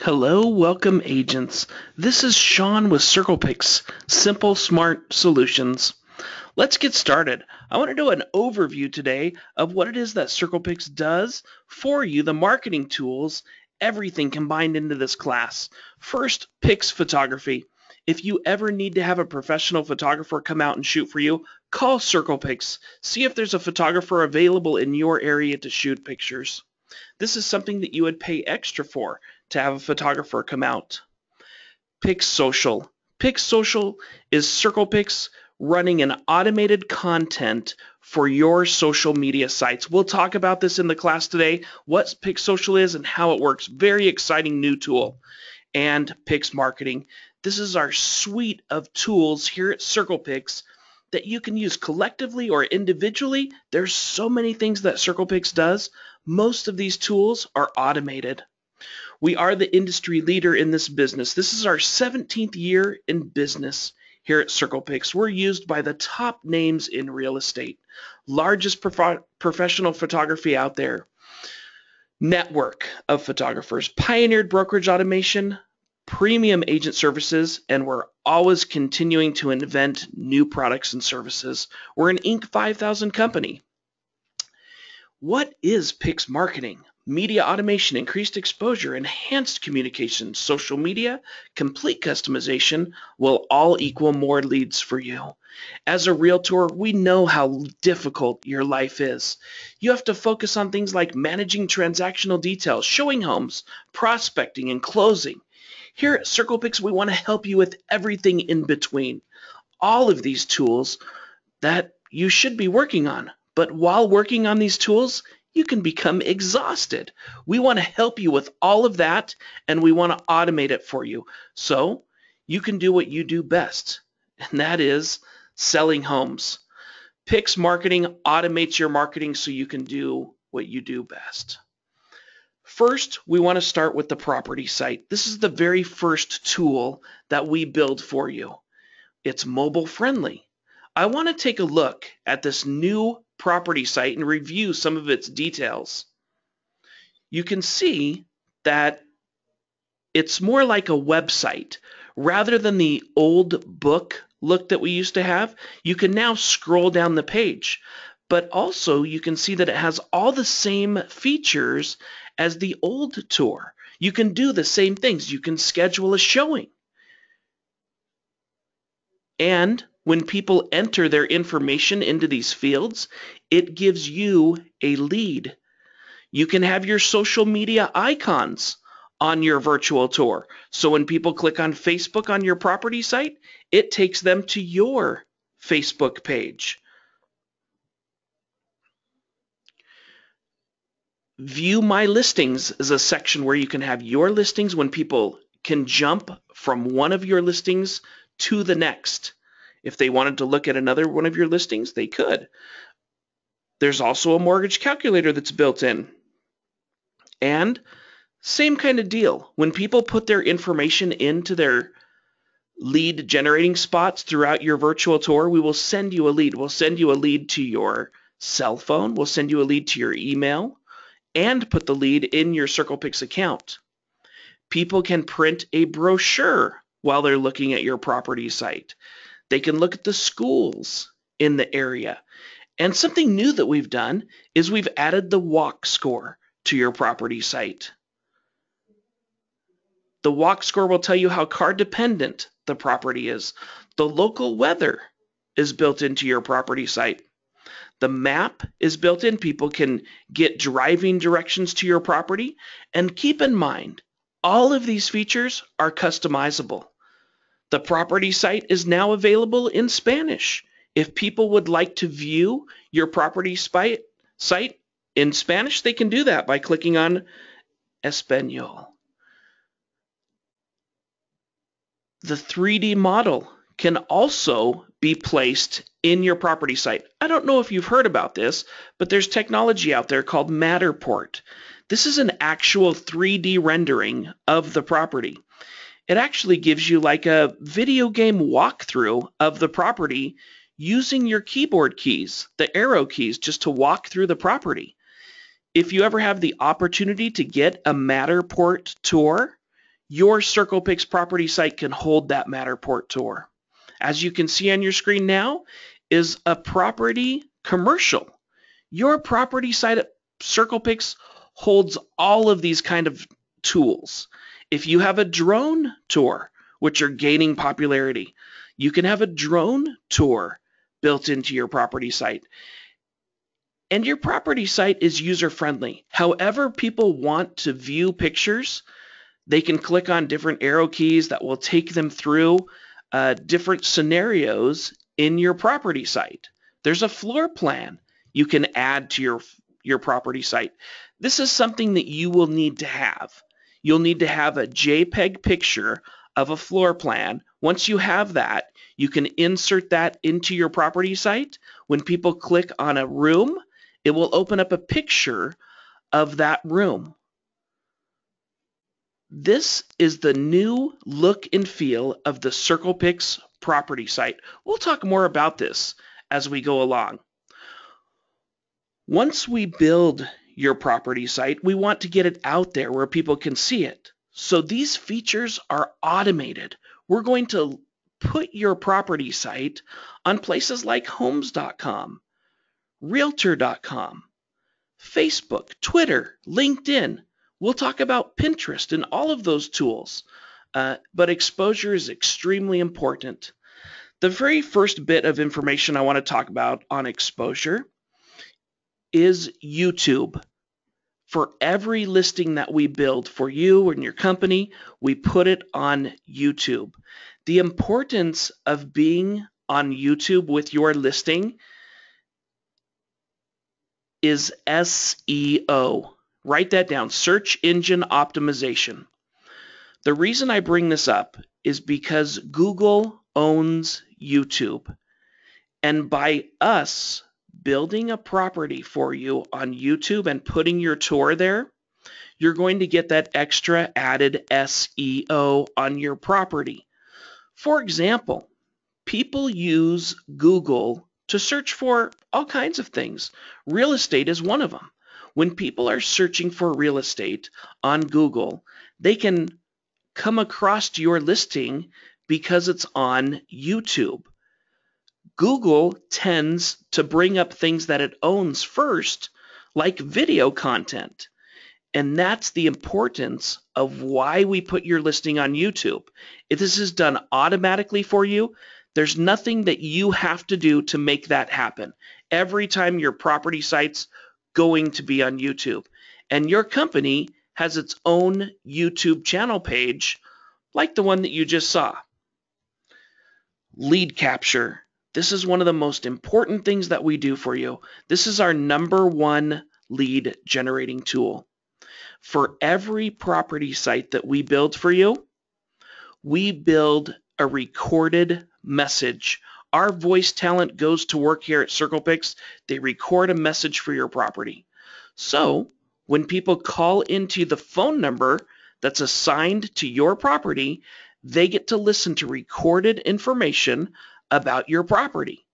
Hello, welcome agents. This is Sean with CirclePix, Simple Smart Solutions. Let's get started. I want to do an overview today of what it is that CirclePix does for you, the marketing tools, everything combined into this class. First, Pix photography. If you ever need to have a professional photographer come out and shoot for you, call CirclePix. See if there's a photographer available in your area to shoot pictures. This is something that you would pay extra for to have a photographer come out. Pix Social. Pix Social is CirclePix running an automated content for your social media sites. We'll talk about this in the class today, what Pix Social is and how it works. Very exciting new tool. And Pix Marketing. This is our suite of tools here at CirclePix that you can use collectively or individually. There's so many things that CirclePix does. Most of these tools are automated. We are the industry leader in this business. This is our 17th year in business here at CirclePix. We're used by the top names in real estate, largest professional photography out there, network of photographers, pioneered brokerage automation, premium agent services, and we're always continuing to invent new products and services. We're an Inc. 5000 company. What is Pix Marketing? Media automation, increased exposure, enhanced communication, social media, complete customization will all equal more leads for you. As a realtor, we know how difficult your life is. You have to focus on things like managing transactional details, showing homes, prospecting, and closing. Here at CirclePix, we want to help you with everything in between. All of these tools that you should be working on. But while working on these tools, you can become exhausted. We want to help you with all of that, and we want to automate it for you so you can do what you do best, and that is selling homes. Pix Marketing automates your marketing so you can do what you do best. First, we want to start with the property site. This is the very first tool that we build for you. It's mobile friendly. I want to take a look at this new property site and review some of its details. You can see that it's more like a website. Rather than the old book look that we used to have, you can now scroll down the page. But also you can see that it has all the same features as the old tour. You can do the same things. You can schedule a showing. And when people enter their information into these fields, it gives you a lead. You can have your social media icons on your virtual tour. So when people click on Facebook on your property site, it takes them to your Facebook page. View My Listings is a section where you can have your listings when people can jump from one of your listings to the next. If they wanted to look at another one of your listings, they could. There's also a mortgage calculator that's built in. And same kind of deal. When people put their information into their lead generating spots throughout your virtual tour, we will send you a lead. We'll send you a lead to your cell phone. We'll send you a lead to your email and put the lead in your CirclePix account. People can print a brochure while they're looking at your property site. They can look at the schools in the area. And something new that we've done is we've added the walk score to your property site. The walk score will tell you how car dependent the property is. The local weather is built into your property site. The map is built in. People can get driving directions to your property. And keep in mind, all of these features are customizable. The property site is now available in Spanish. If people would like to view your property site in Spanish, they can do that by clicking on Español. The 3D model can also be placed in your property site. I don't know if you've heard about this, but there's technology out there called Matterport. This is an actual 3D rendering of the property. It actually gives you like a video game walkthrough of the property using your keyboard keys, the arrow keys, just to walk through the property. If you ever have the opportunity to get a Matterport tour, your CirclePix property site can hold that Matterport tour. As you can see on your screen now is a property commercial. Your property site at CirclePix holds all of these kind of tools. If you have a drone tour, which are gaining popularity, you can have a drone tour built into your property site. And your property site is user-friendly. However people want to view pictures, they can click on different arrow keys that will take them through different scenarios in your property site. There's a floor plan you can add to your property site. This is something that you will need to have. You'll need to have a JPEG picture of a floor plan. Once you have that, you can insert that into your property site. When people click on a room, it will open up a picture of that room. This is the new look and feel of the CirclePix property site. We'll talk more about this as we go along. Once we build your property site, we want to get it out there where people can see it. So these features are automated. We're going to put your property site on places like homes.com, realtor.com, Facebook, Twitter, LinkedIn. We'll talk about Pinterest and all of those tools, but exposure is extremely important. The very first bit of information I want to talk about on exposure is YouTube. For every listing that we build for you and your company, we put it on YouTube. The importance of being on YouTube with your listing is SEO. Write that down, search engine optimization. The reason I bring this up is because Google owns YouTube. And by us building a property for you on YouTube and putting your tour there, you're going to get that extra added SEO on your property. For example, people use Google to search for all kinds of things. Real estate is one of them. When people are searching for real estate on Google, they can come across your listing because it's on YouTube. Google tends to bring up things that it owns first, like video content. And that's the importance of why we put your listing on YouTube. If this is done automatically for you, there's nothing that you have to do to make that happen. Every time your property site's going to be on YouTube. And your company has its own YouTube channel page, like the one that you just saw. Lead capture. This is one of the most important things that we do for you. This is our #1 lead generating tool. For every property site that we build for you, we build a recorded message. Our voice talent goes to work here at CirclePix. They record a message for your property. So when people call into the phone number that's assigned to your property, they get to listen to recorded information about your property.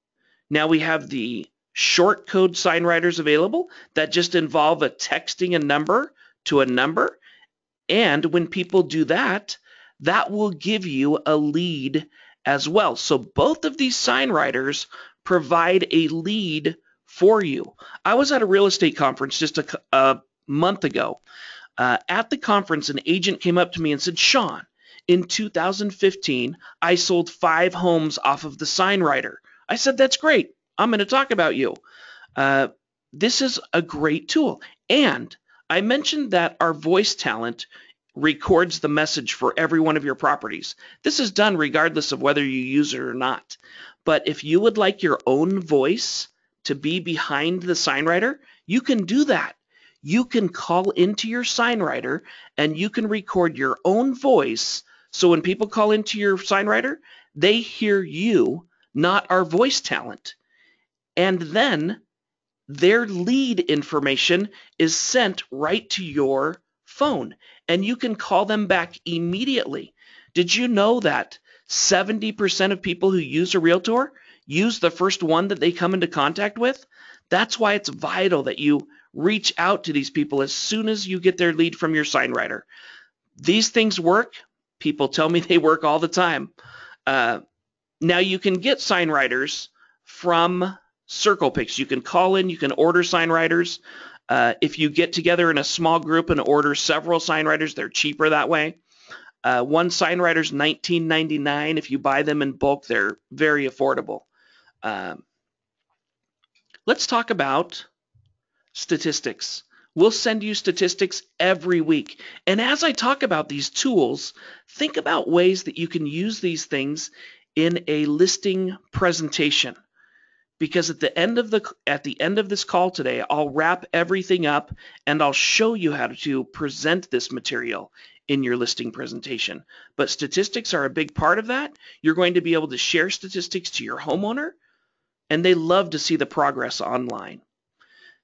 Now we have the short code sign writers available that just involve a texting a number to a number. And when people do that, that will give you a lead as well. So both of these sign writers provide a lead for you. I was at a real estate conference just a month ago. At the conference, an agent came up to me and said, "Sean, in 2015, I sold 5 homes off of the sign writer." I said, "That's great. I'm going to talk about you." This is a great tool. And I mentioned that our voice talent records the message for every one of your properties. This is done regardless of whether you use it or not. But if you would like your own voice to be behind the sign writer, you can do that. You can call into your sign writer and you can record your own voice. So when people call into your sign writer, they hear you, not our voice talent. And then their lead information is sent right to your phone, and you can call them back immediately. Did you know that 70% of people who use a realtor use the first one that they come into contact with? That's why it's vital that you reach out to these people as soon as you get their lead from your sign writer. These things work. People tell me they work all the time. Now you can get sign writers from CirclePix. You can call in, you can order sign writers. If you get together in a small group and order several sign writers, they're cheaper that way. One sign writer is $19.99. If you buy them in bulk, they're very affordable. Let's talk about statistics. We'll send you statistics every week. And as I talk about these tools, think about ways that you can use these things in a listing presentation. Because at the end of this call today, I'll wrap everything up and I'll show you how to present this material in your listing presentation. But statistics are a big part of that. You're going to be able to share statistics to your homeowner, and they love to see the progress online.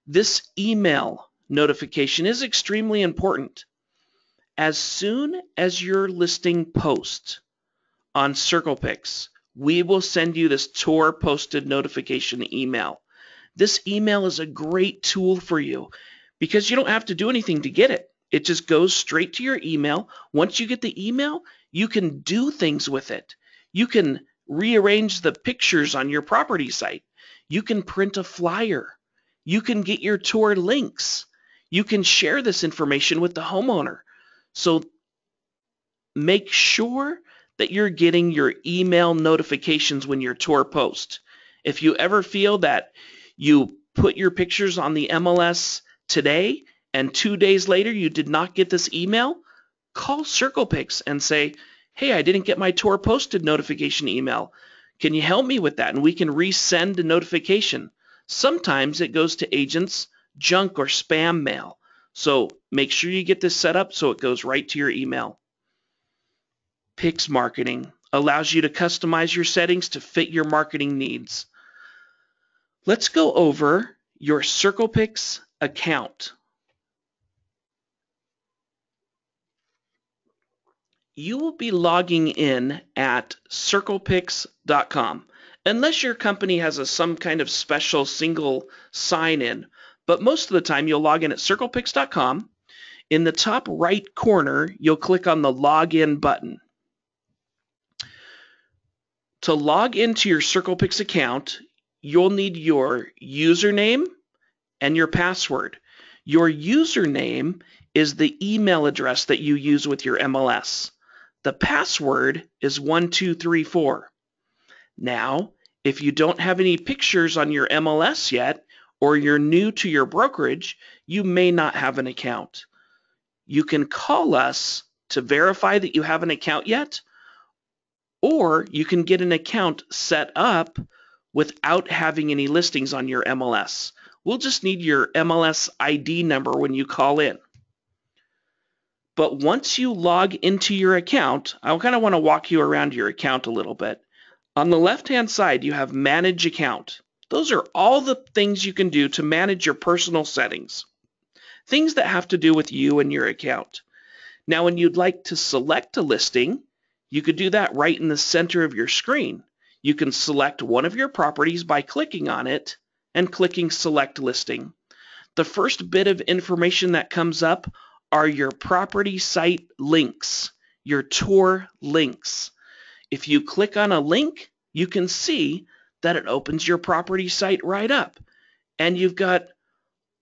This email notification is extremely important. As soon as your listing posts on CirclePix, we will send you this tour posted notification email. This email is a great tool for you because you don't have to do anything to get it. It just goes straight to your email. Once you get the email, you can do things with it. You can rearrange the pictures on your property site. You can print a flyer. You can get your tour links. You can share this information with the homeowner. So make sure that you're getting your email notifications when your tour posts. If you ever feel that you put your pictures on the MLS today and 2 days later you did not get this email, call CirclePix and say, hey, I didn't get my tour posted notification email. Can you help me with that? And we can resend a notification. Sometimes it goes to agents' junk or spam mail. So make sure you get this set up so it goes right to your email. Pix marketing allows you to customize your settings to fit your marketing needs. Let's go over your CirclePix account. You will be logging in at CirclePix.com, unless your company has some kind of special single sign-in. But most of the time, you'll log in at CirclePix.com. In the top right corner, you'll click on the Login button. To log into your CirclePix account, you'll need your username and your password. Your username is the email address that you use with your MLS. The password is 1234. Now, if you don't have any pictures on your MLS yet, or you're new to your brokerage, you may not have an account. You can call us to verify that you have an account yet, or you can get an account set up without having any listings on your MLS. We'll just need your MLS ID number when you call in. But once you log into your account, I kind of want to walk you around your account a little bit. On the left-hand side, you have Manage Account. Those are all the things you can do to manage your personal settings. Things that have to do with you and your account. Now, when you'd like to select a listing, you could do that right in the center of your screen. You can select one of your properties by clicking on it and clicking Select Listing. The first bit of information that comes up are your property site links, your tour links. If you click on a link, you can see that it opens your property site right up. And you've got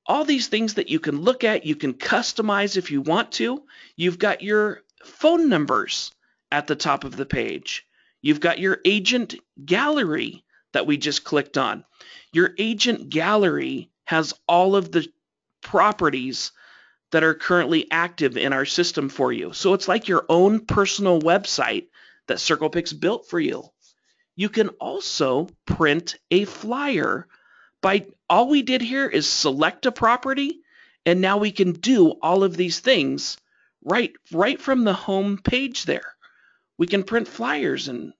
all these things that you can look at. You can customize if you want to. You've got your phone numbers at the top of the page. You've got your agent gallery that we just clicked on. Your agent gallery has all of the properties that are currently active in our system for you. So it's like your own personal website that CirclePix built for you. You can also print a flyer. All we did here is select a property, and now we can do all of these things right from the home page there. We can print flyers, and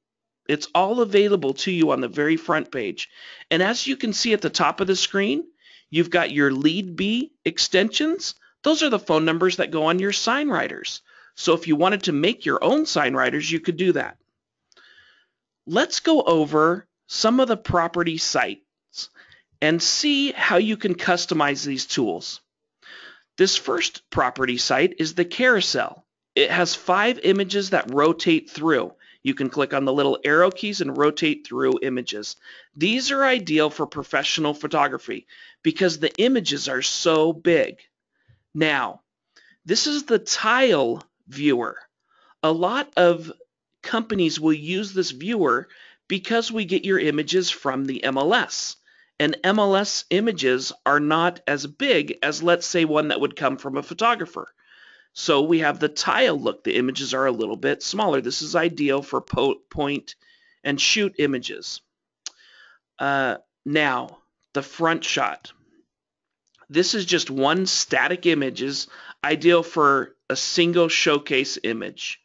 it's all available to you on the very front page. And as you can see at the top of the screen, you've got your Lead B extensions. Those are the phone numbers that go on your sign writers. So if you wanted to make your own sign writers, you could do that. Let's go over some of the property sites and see how you can customize these tools. This first property site is the carousel. It has 5 images that rotate through. You can click on the little arrow keys and rotate through images. These are ideal for professional photography because the images are so big. Now, this is the tile viewer. A lot of companies will use this viewer because we get your images from the MLS. And MLS images are not as big as, let's say, one that would come from a photographer. So we have the tile look. The images are a little bit smaller. This is ideal for point and shoot images. Now, the front shot. This is just one static image, is ideal for a single showcase image.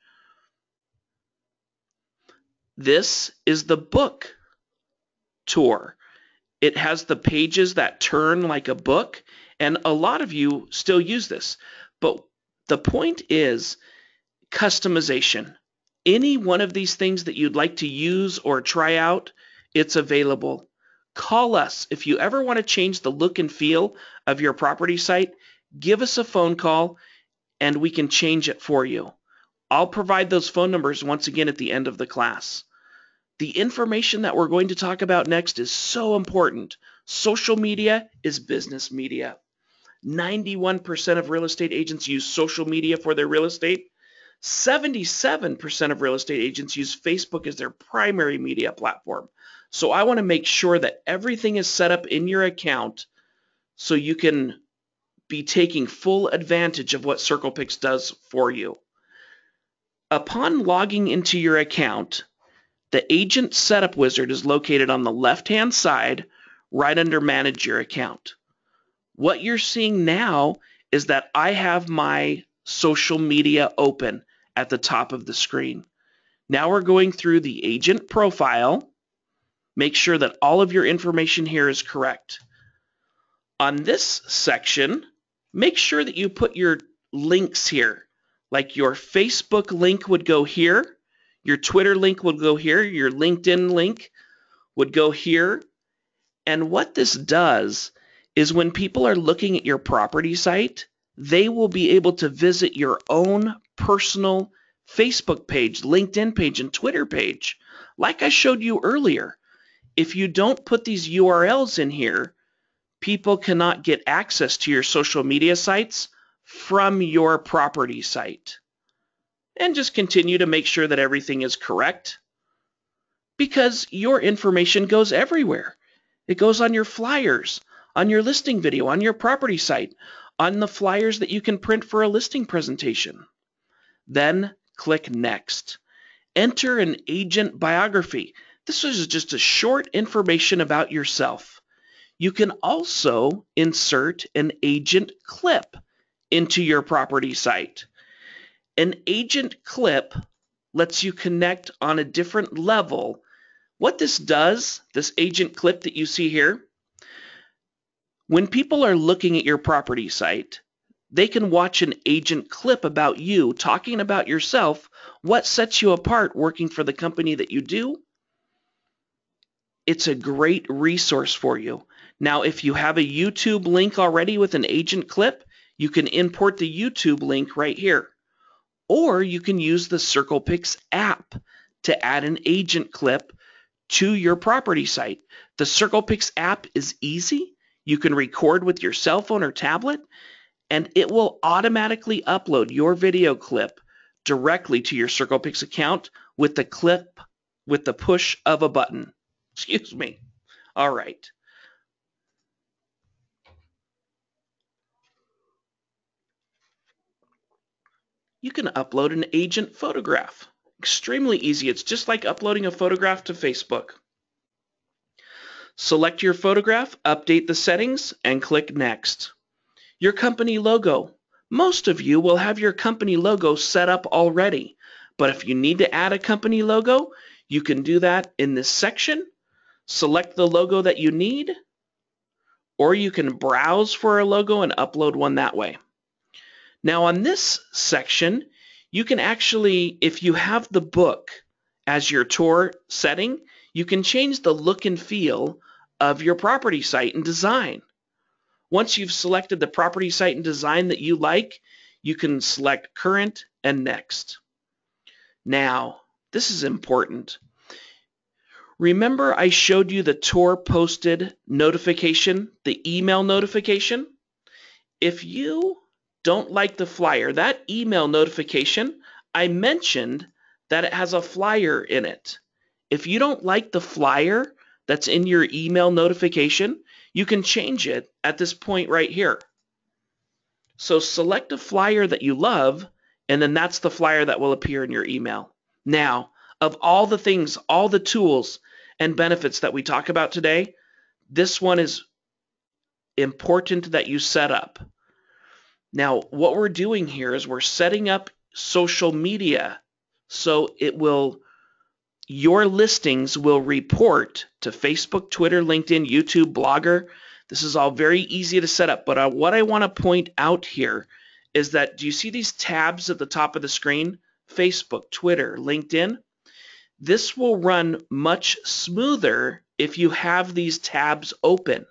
This is the book tour. It has the pages that turn like a book, and a lot of you still use this. But the point is customization. Any one of these things that you'd like to use or try out, it's available. Call us. If you ever want to change the look and feel of your property site, give us a phone call and we can change it for you. I'll provide those phone numbers once again at the end of the class. The information that we're going to talk about next is so important. Social media is business media. 91% of real estate agents use social media for their real estate. 77% of real estate agents use Facebook as their primary media platform. So I want to make sure that everything is set up in your account so you can be taking full advantage of what CirclePix does for you. Upon logging into your account, the Agent Setup Wizard is located on the left-hand side, right under Manage Your Account. What you're seeing now is that I have my social media open at the top of the screen. Now we're going through the agent profile. Make sure that all of your information here is correct. On this section, make sure that you put your links here. Like your Facebook link would go here, your Twitter link would go here, your LinkedIn link would go here. And what this does is when people are looking at your property site, they will be able to visit your own personal Facebook page, LinkedIn page, and Twitter page. Like I showed you earlier, if you don't put these URLs in here, people cannot get access to your social media sites from your property site. And just continue to make sure that everything is correct, because your information goes everywhere. It goes on your flyers, on your listing video, on your property site, on the flyers that you can print for a listing presentation. Then click Next. Enter an agent biography. This is just a short information about yourself. You can also insert an agent clip into your property site. An agent clip lets you connect on a different level. What this does, this agent clip that you see here, when people are looking at your property site, they can watch an agent clip about you, talking about yourself, what sets you apart working for the company that you do. It's a great resource for you. Now, if you have a YouTube link already with an agent clip, you can import the YouTube link right here. Or you can use the CirclePix app to add an agent clip to your property site. The CirclePix app is easy. You can record with your cell phone or tablet, and it will automatically upload your video clip directly to your CirclePix account with the push of a button. Excuse me. All right. You can upload an agent photograph. Extremely easy. It's just like uploading a photograph to Facebook. Select your photograph, update the settings, and click Next. Your company logo. Most of you will have your company logo set up already, but if you need to add a company logo, you can do that in this section. Select the logo that you need, or you can browse for a logo and upload one that way. Now on this section, you can actually, if you have the book as your tour setting, you can change the look and feel of your property site and design. Once you've selected the property site and design that you like, you can select current and next. Now, this is important. Remember I showed you the tour posted notification, the email notification? If you don't like the flyer, that email notification, I mentioned that it has a flyer in it. If you don't like the flyer that's in your email notification, you can change it at this point right here. So select a flyer that you love, and then that's the flyer that will appear in your email. Now, of all the things, all the tools and benefits that we talk about today, this one is important that you set up. Now, what we're doing here is we're setting up social media so your listings will report to Facebook, Twitter, LinkedIn, YouTube, Blogger. This is all very easy to set up, but what I want to point out here is that, do you see these tabs at the top of the screen? Facebook, Twitter, LinkedIn. This will run much smoother if you have these tabs open.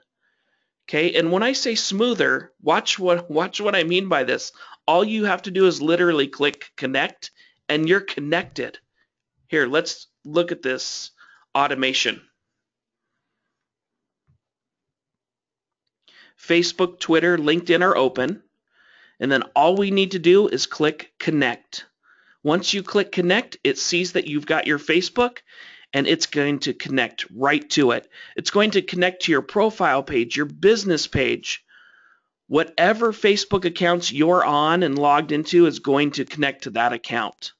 Okay, and when I say smoother, watch what I mean by this. All you have to do is literally click connect, and you're connected. Here, let's look at this automation. Facebook, Twitter, LinkedIn are open, and then all we need to do is click connect. Once you click connect, it sees that you've got your Facebook, and it's going to connect right to it. It's going to connect to your profile page, your business page. Whatever Facebook accounts you're on and logged into is going to connect to that account.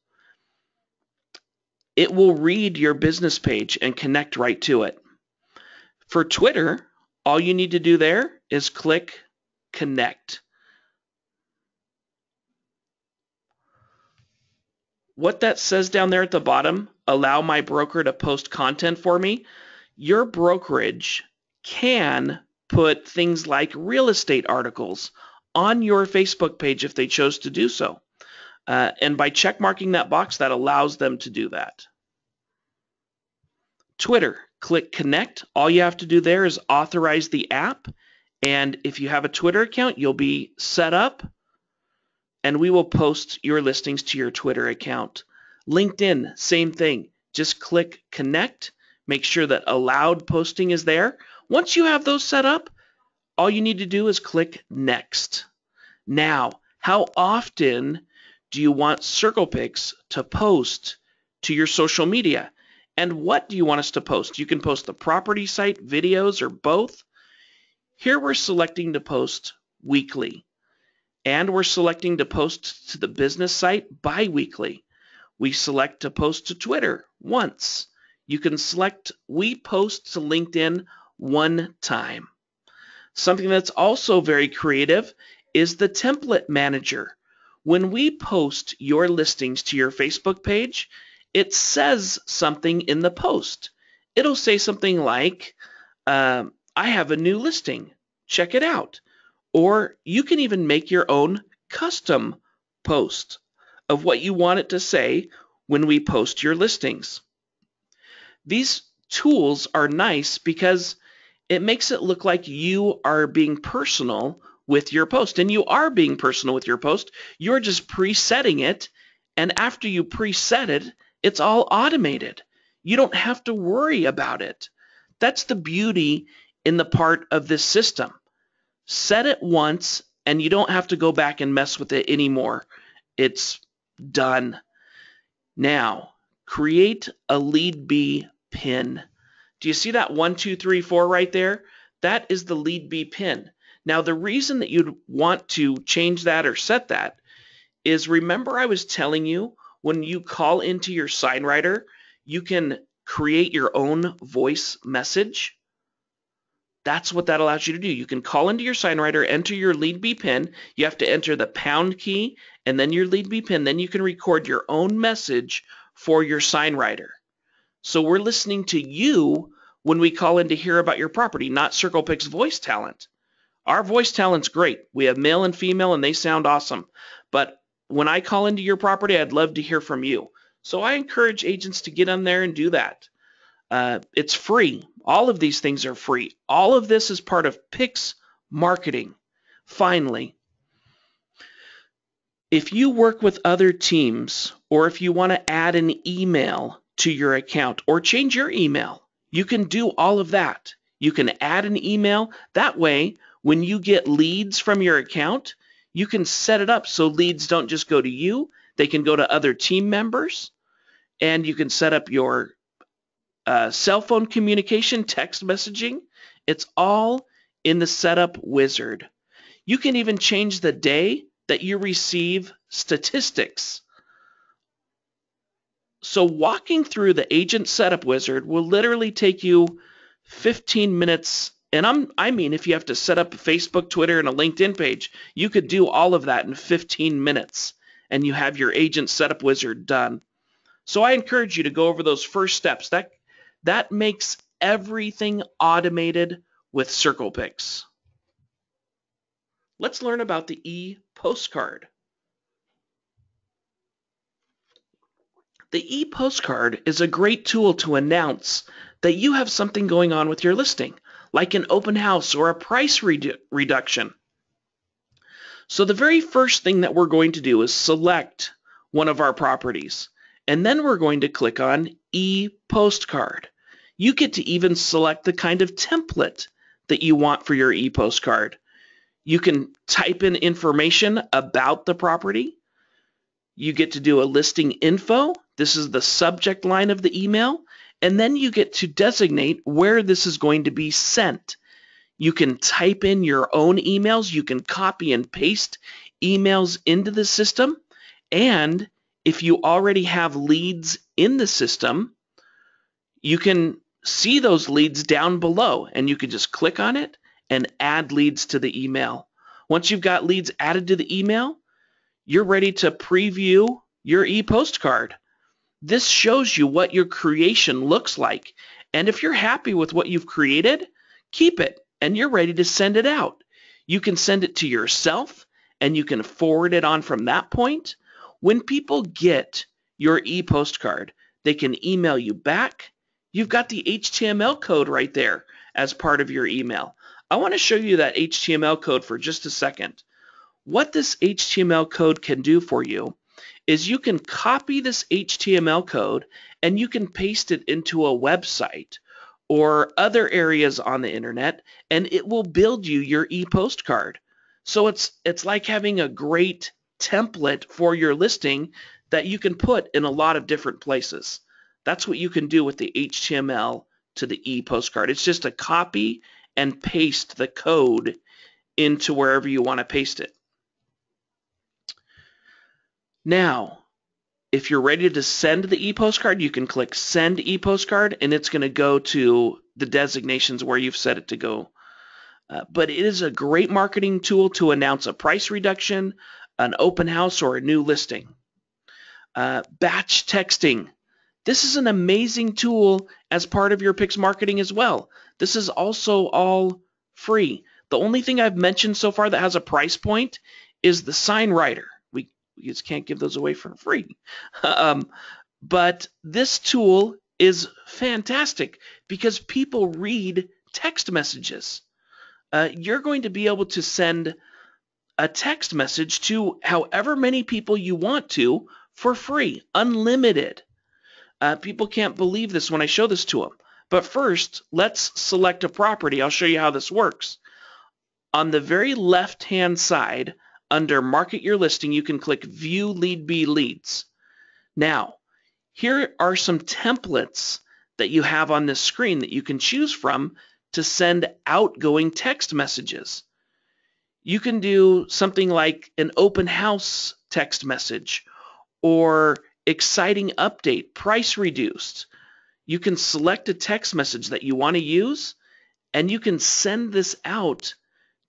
It will read your business page and connect right to it. For Twitter, all you need to do there is click connect. What that says down there at the bottom, allow my broker to post content for me, your brokerage can put things like real estate articles on your Facebook page if they chose to do so. And by check marking that box, that allows them to do that. Twitter, click connect. All you have to do there is authorize the app. And if you have a Twitter account, you'll be set up, and we will post your listings to your Twitter account. LinkedIn, same thing. Just click connect. Make sure that allowed posting is there. Once you have those set up, all you need to do is click next. Now, how often do you want CirclePix to post to your social media? And what do you want us to post? You can post the property site, videos, or both. Here we're selecting to post weekly. And we're selecting to post to the business site bi-weekly. We select to post to Twitter once. You can select we post to LinkedIn one time. Something that's also very creative is the template manager. When we post your listings to your Facebook page, it says something in the post. It'll say something like, I have a new listing. Check it out. Or you can even make your own custom post of what you want it to say when we post your listings. These tools are nice because it makes it look like you are being personal with your post. And you are being personal with your post. You're just presetting it. And after you preset it, it's all automated. You don't have to worry about it. That's the beauty in the part of this system. Set it once, and you don't have to go back and mess with it anymore. It's done. Now, create a lead B pin. Do you see that 1, 2, 3, 4 right there? That is the lead B pin. Now, the reason that you'd want to change that or set that is, remember I was telling you when you call into your SignWriter, you can create your own voice message. That's what that allows you to do. You can call into your SignWriter, enter your lead B pin. You have to enter the pound key and then your lead B pin. Then you can record your own message for your SignWriter. So we're listening to you when we call in to hear about your property, not CirclePix voice talent. Our voice talent's great. We have male and female, and they sound awesome. But when I call into your property, I'd love to hear from you. So I encourage agents to get on there and do that. It's free. All of these things are free. All of this is part of Pix marketing. Finally, If you work with other teams, or if you want to add an email to your account or change your email, you can do all of that. You can add an email. That way, when you get leads from your account, you can set it up so leads don't just go to you, they can go to other team members, and you can set up your cell phone communication, text messaging. It's all in the setup wizard. You can even change the day that you receive statistics. So walking through the agent setup wizard will literally take you 15 minutes. And I mean, if you have to set up a Facebook, Twitter, and a LinkedIn page, you could do all of that in 15 minutes and you have your agent setup wizard done. So I encourage you to go over those first steps. That makes everything automated with CirclePix. Let's learn about the e-postcard. The e-postcard is a great tool to announce that you have something going on with your listing, like an open house or a price reduction. So the very first thing that we're going to do is select one of our properties, and then we're going to click on e-postcard. You get to even select the kind of template that you want for your e-postcard. You can type in information about the property. You get to do a listing info. This is the subject line of the email. And then you get to designate where this is going to be sent. You can type in your own emails. You can copy and paste emails into the system. And if you already have leads in the system, you can see those leads down below, and you can just click on it and add leads to the email. Once you've got leads added to the email, you're ready to preview your e-postcard. This shows you what your creation looks like. And if you're happy with what you've created, keep it and you're ready to send it out. You can send it to yourself and you can forward it on from that point. When people get your e-postcard, they can email you back. You've got the HTML code right there as part of your email. I want to show you that HTML code for just a second. What this HTML code can do for you is you can copy this HTML code and you can paste it into a website or other areas on the internet, and it will build you your e-postcard. So it's like having a great template for your listing that you can put in a lot of different places. That's what you can do with the HTML to the e-postcard. It's just a copy and paste the code into wherever you want to paste it. Now, if you're ready to send the e-postcard, you can click Send e-postcard, and it's going to go to the designations where you've set it to go. But it is a great marketing tool to announce a price reduction, an open house, or a new listing. Batch texting. This is an amazing tool as part of your Pix marketing as well. This is also all free. The only thing I've mentioned so far that has a price point is the sign writer. We just can't give those away for free. But this tool is fantastic because people read text messages. You're going to be able to send a text message to however many people you want to for free, unlimited. People can't believe this when I show this to them. But first, let's select a property. I'll show you how this works. On the very left-hand side, under Market Your Listing, you can click View Lead B Leads. Now, here are some templates that you have on this screen that you can choose from to send outgoing text messages. You can do something like an open house text message or exciting update, price reduced. You can select a text message that you want to use, and you can send this out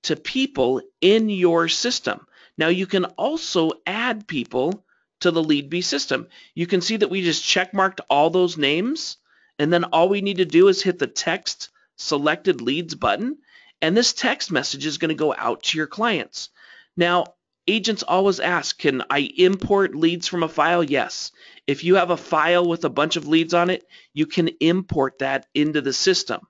to people in your system. Now, you can also add people to the LeadBee system. You can see that we just checkmarked all those names, and then all we need to do is hit the text selected leads button, and this text message is going to go out to your clients. Now, agents always ask, can I import leads from a file? Yes. If you have a file with a bunch of leads on it, you can import that into the system.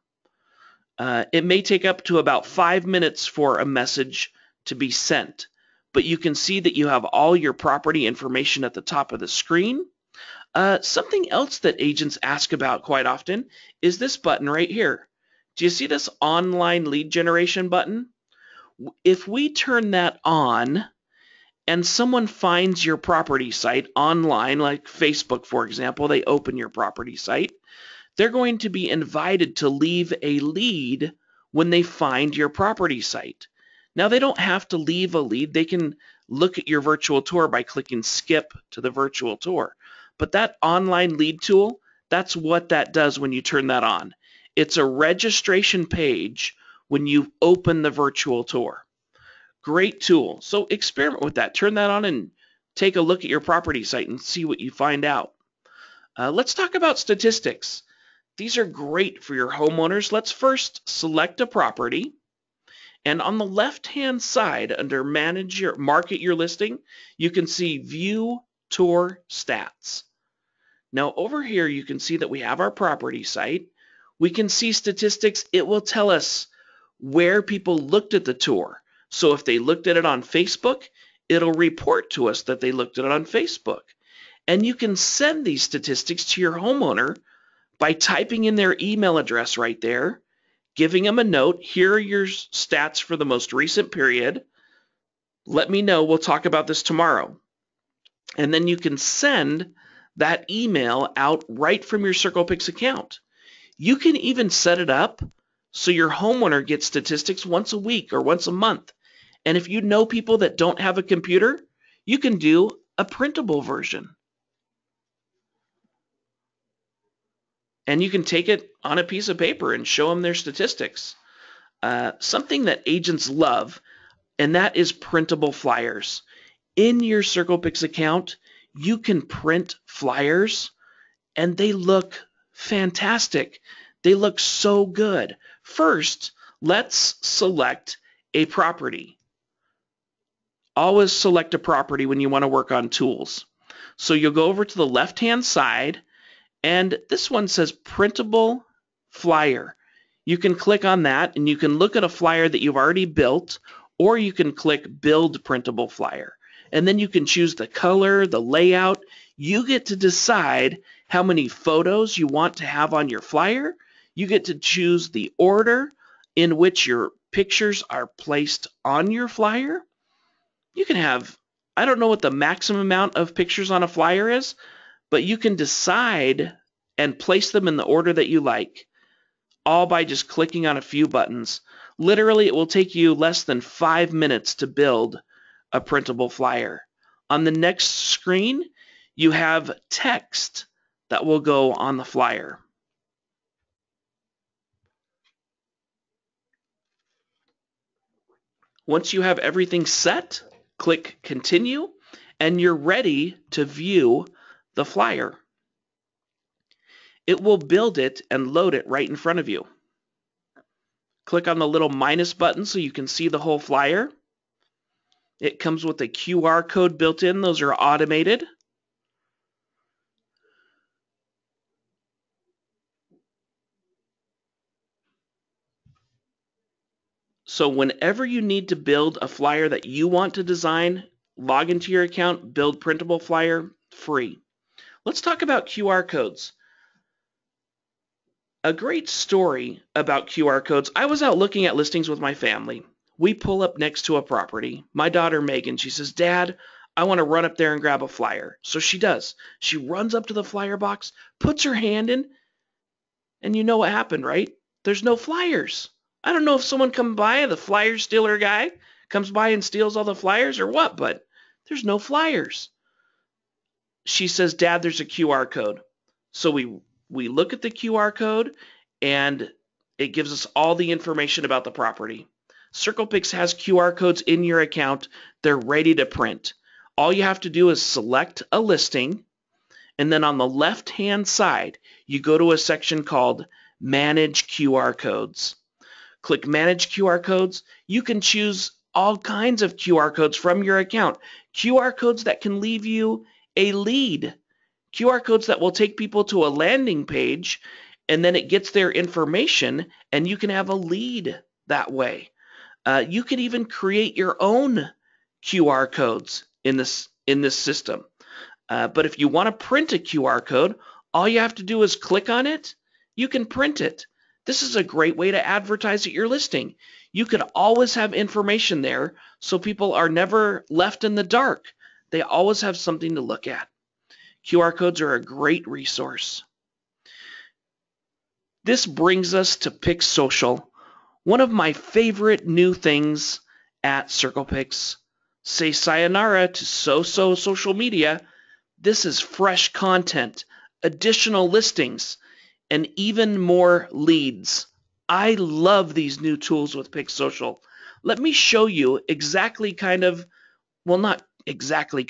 It may take up to about 5 minutes for a message to be sent. but you can see that you have all your property information at the top of the screen. Something else that agents ask about quite often is this button right here. Do you see this online lead generation button? If we turn that on and someone finds your property site online, like Facebook, for example, they open your property site, they're going to be invited to leave a lead when they find your property site. Now, they don't have to leave a lead. They can look at your virtual tour by clicking skip to the virtual tour. But that online lead tool, that's what that does when you turn that on. It's a registration page when you open the virtual tour. Great tool. So experiment with that. Turn that on and take a look at your property site and see what you find out. Let's talk about statistics. These are great for your homeowners. Let's first select a property. And on the left-hand side, under Market Your Listing, you can see View Tour Stats. Now over here, you can see that we have our property site. We can see statistics. It will tell us where people looked at the tour. So if they looked at it on Facebook, it'll report to us that they looked at it on Facebook. And you can send these statistics to your homeowner by typing in their email address right there, giving them a note. Here are your stats for the most recent period. Let me know. We'll talk about this tomorrow. And then you can send that email out right from your CirclePix account. You can even set it up so your homeowner gets statistics once a week or once a month. And if you know people that don't have a computer, you can do a printable version. And you can take it on a piece of paper and show them their statistics. Something that agents love, and that is printable flyers. In your CirclePix account, you can print flyers, and they look fantastic. They look so good. First, let's select a property. Always select a property when you want to work on tools. So you'll go over to the left-hand side, and this one says printable flyer. You can click on that and you can look at a flyer that you've already built, or you can click build printable flyer. And then you can choose the color, the layout. You get to decide how many photos you want to have on your flyer. You get to choose the order in which your pictures are placed on your flyer. You can have, I don't know what the maximum amount of pictures on a flyer is, but you can decide and place them in the order that you like, all by just clicking on a few buttons. Literally, it will take you less than 5 minutes to build a printable flyer. On the next screen, you have text that will go on the flyer. Once you have everything set, click Continue, and you're ready to view the flyer. It will build it and load it right in front of you. Click on the little minus button so you can see the whole flyer. It comes with a QR code built in. Those are automated. So whenever you need to build a flyer that you want to design, log into your account, build printable flyer, free. Let's talk about QR codes. A great story about QR codes. I was out looking at listings with my family. We pull up next to a property. My daughter Megan, she says, "Dad, I want to run up there and grab a flyer." So she does. She runs up to the flyer box, puts her hand in, and you know what happened, right? There's no flyers. I don't know if someone come by, the flyer stealer guy comes by and steals all the flyers or what, but there's no flyers. She says, "Dad, there's a QR code." So we look at the QR code, and it gives us all the information about the property. CirclePix has QR codes in your account. They're ready to print. All you have to do is select a listing, and then on the left-hand side, you go to a section called Manage QR Codes. Click Manage QR Codes. You can choose all kinds of QR codes from your account. QR codes that can leave you a lead. QR codes that will take people to a landing page, and then it gets their information, and you can have a lead that way. You can even create your own QR codes in this system. But if you want to print a QR code, all you have to do is click on it. You can print it. This is a great way to advertise at your listing. You could always have information there so people are never left in the dark. They always have something to look at. QR codes are a great resource. This brings us to Pix Social, one of my favorite new things at CirclePix. Say sayonara to social media. This is fresh content, additional listings, and even more leads. I love these new tools with Pix Social. Let me show you exactly not exactly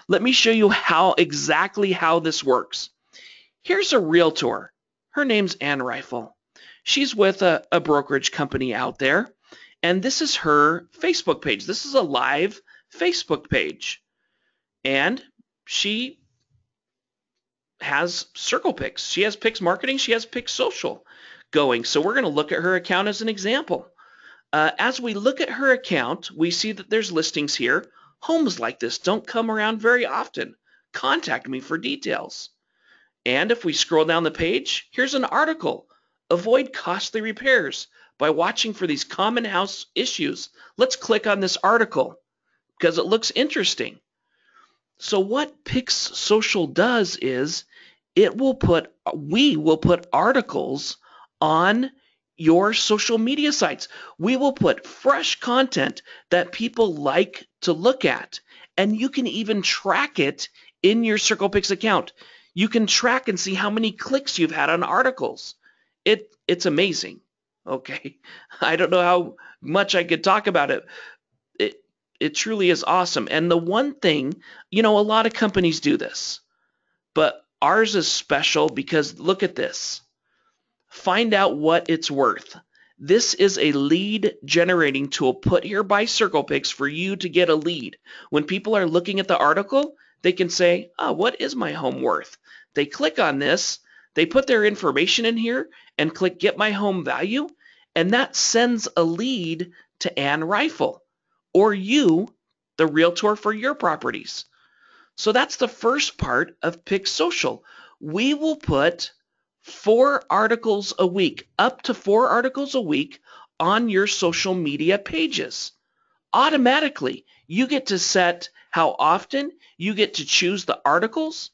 let me show you exactly how this works. Here's a realtor. Her name's Ann Rifle. She's with a brokerage company out there, and this is her Facebook page. This is a live Facebook page, and she has CirclePix. She has Pix Marketing. She has Pix Social going. So we're going to look at her account as an example. As we look at her account, we see that there's listings here. Homes like this don't come around very often. Contact me for details. And if we scroll down the page, here's an article. Avoid costly repairs by watching for these common house issues. Let's click on this article because it looks interesting. So what Pix Social does is we will put articles on your social media sites. We will put fresh content that people like to look at, and you can even track it in your CirclePix account. You can track and see how many clicks you've had on articles. It's amazing. Okay, I don't know how much I could talk about it. It truly is awesome. And the one thing, a lot of companies do this, but ours is special because look at this. Find out what it's worth. This is a lead generating tool put here by CirclePix for you to get a lead. When people are looking at the article, they can say, what is my home worth? They click on this, they put their information in here and click Get My Home Value, and that sends a lead to Ann Rifle or you, the realtor for your properties. So that's the first part of Pix Social. We will put 4 articles a week, up to 4 articles a week on your social media pages. Automatically, you get to set how often, you get to choose the articles,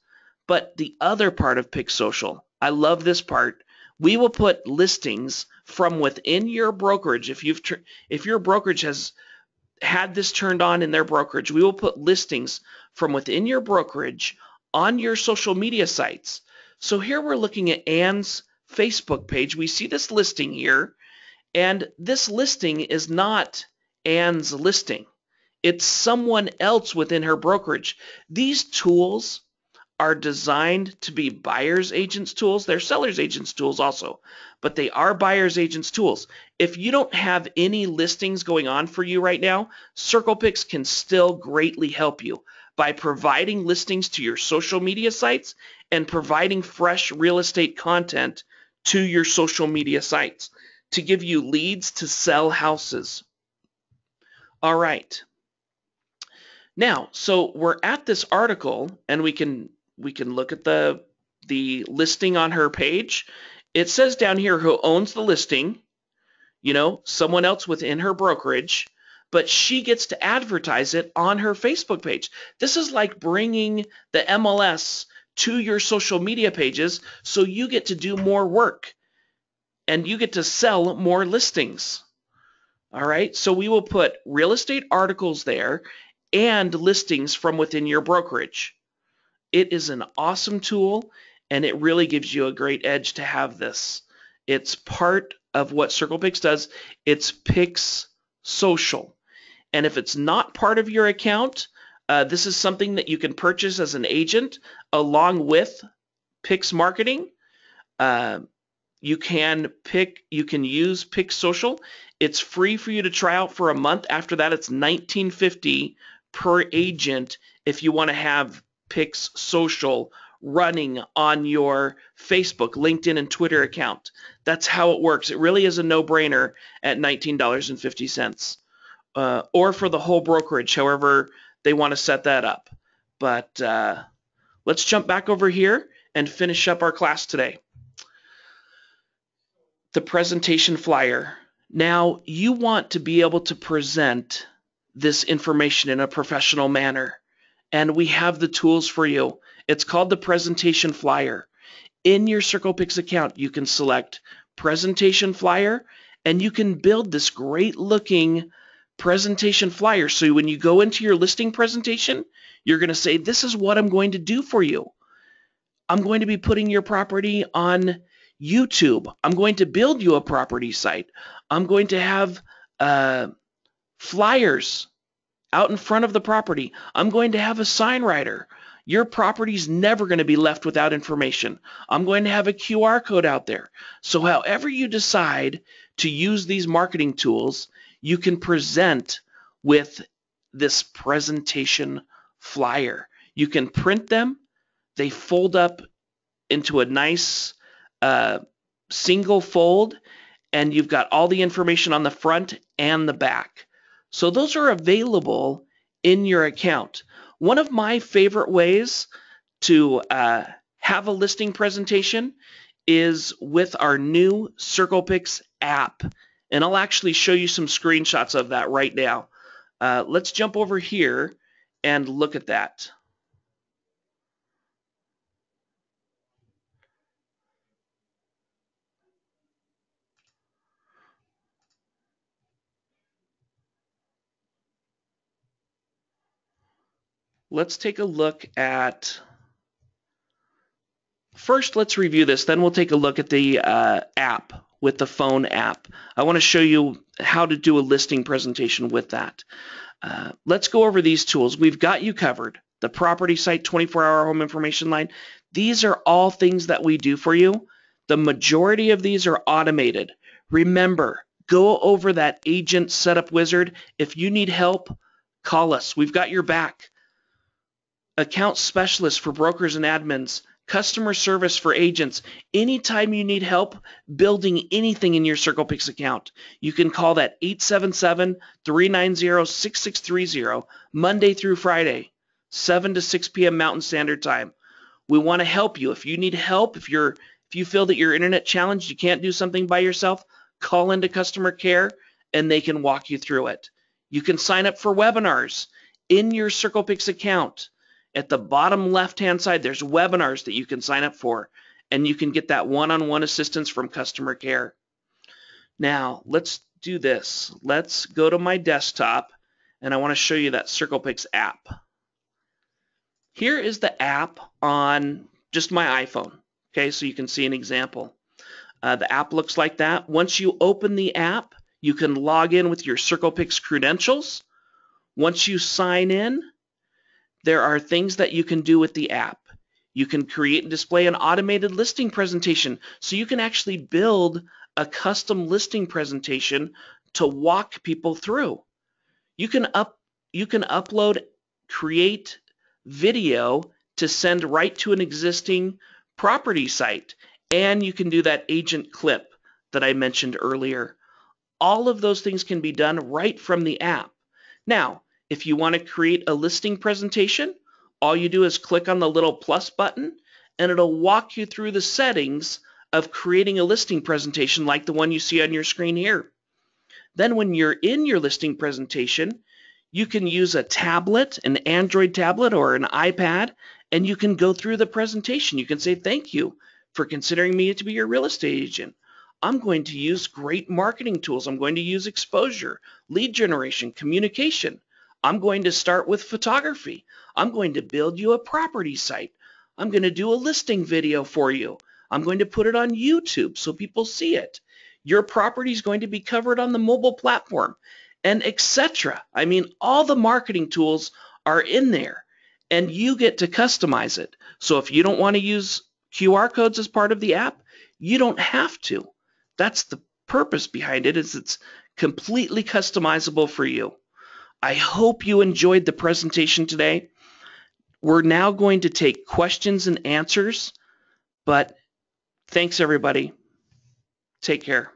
but the other part of Pix Social, I love this part. We will put listings from within your brokerage. If your brokerage has had this turned on in their brokerage, we will put listings from within your brokerage on your social media sites. So here we're looking at Ann's Facebook page. We see this listing here, and this listing is not Ann's listing. It's someone else within her brokerage. These tools are designed to be buyer's agents tools. They're seller's agents tools also, but they are buyer's agents tools. If you don't have any listings going on for you right now, CirclePix can still greatly help you by providing listings to your social media sites and providing fresh real estate content to your social media sites to give you leads to sell houses. All right. Now, so we're at this article, and we can look at the listing on her page. It says down here who owns the listing, someone else within her brokerage, but she gets to advertise it on her Facebook page. This is like bringing the MLS to your social media pages, so you get to do more work and you get to sell more listings. All right, so we will put real estate articles there and listings from within your brokerage. It is an awesome tool, and it really gives you a great edge to have this. It's part of what CirclePix does. It's Pix Social. And if it's not part of your account, this is something that you can purchase as an agent along with Pix Marketing. You can use Pix Social. It's free for you to try out for a month. After that, it's $19.50 per agent if you want to have Pix Social running on your Facebook, LinkedIn, and Twitter account. That's how it works. It really is a no-brainer at $19.50. or for the whole brokerage, however they want to set that up. But let's jump back over here and finish up our class today. The presentation flyer. Now, you want to be able to present this information in a professional manner, and we have the tools for you. It's called the presentation flyer. In your CirclePix account, you can select presentation flyer, and you can build this great looking presentation flyer. So when you go into your listing presentation, you're going to say, this is what I'm going to do for you. I'm going to be putting your property on YouTube. I'm going to build you a property site. I'm going to have flyers out in front of the property. I'm going to have a sign writer. Your property's never going to be left without information. I'm going to have a QR code out there. So however you decide to use these marketing tools, you can present with this presentation flyer. You can print them. They fold up into a nice single fold, and you've got all the information on the front and the back. So those are available in your account. One of my favorite ways to have a listing presentation is with our new CirclePix app. And I'll actually show you some screenshots of that right now. Let's jump over here and look at that. Let's take a look at, first let's review this, then we'll take a look at the app with the phone app. I want to show you how to do a listing presentation with that. Let's go over these tools. We've got you covered. The property site, 24-hour home information line. These are all things that we do for you. The majority of these are automated. Remember, go over that agent setup wizard. If you need help, call us. We've got your back. Account specialists for brokers and admins, customer service for agents. Anytime you need help building anything in your CirclePix account, you can call that 877-390-6630, Monday through Friday, 7 to 6 p.m. Mountain Standard Time. We want to help you. If you need help, if you feel that you're internet challenged, you can't do something by yourself, call into customer care and they can walk you through it. You can sign up for webinars in your CirclePix account. At the bottom left-hand side, there's webinars that you can sign up for, and you can get that one-on-one assistance from customer care. Now, let's do this. Let's go to my desktop, and I want to show you that CirclePix app. Here is the app on just my iPhone, okay, so you can see an example. The app looks like that. Once you open the app, you can log in with your CirclePix credentials. Once you sign in, there are things that you can do with the app. You can create and display an automated listing presentation, so you can actually build a custom listing presentation to walk people through. You can upload, create video to send right to an existing property site, and you can do that agent clip that I mentioned earlier. All of those things can be done right from the app. Now, if you want to create a listing presentation, all you do is click on the little plus button, and it'll walk you through the settings of creating a listing presentation like the one you see on your screen here. Then when you're in your listing presentation, you can use a tablet, an Android tablet or an iPad, and you can go through the presentation. You can say, thank you for considering me to be your real estate agent. I'm going to use great marketing tools. I'm going to use exposure, lead generation, communication. I'm going to start with photography. I'm going to build you a property site. I'm going to do a listing video for you. I'm going to put it on YouTube so people see it. Your property is going to be covered on the mobile platform, and etc. I mean, all the marketing tools are in there, and you get to customize it. So if you don't want to use QR codes as part of the app, you don't have to. That's the purpose behind it, is it's completely customizable for you. I hope you enjoyed the presentation today. We're now going to take questions and answers, but thanks everybody. Take care.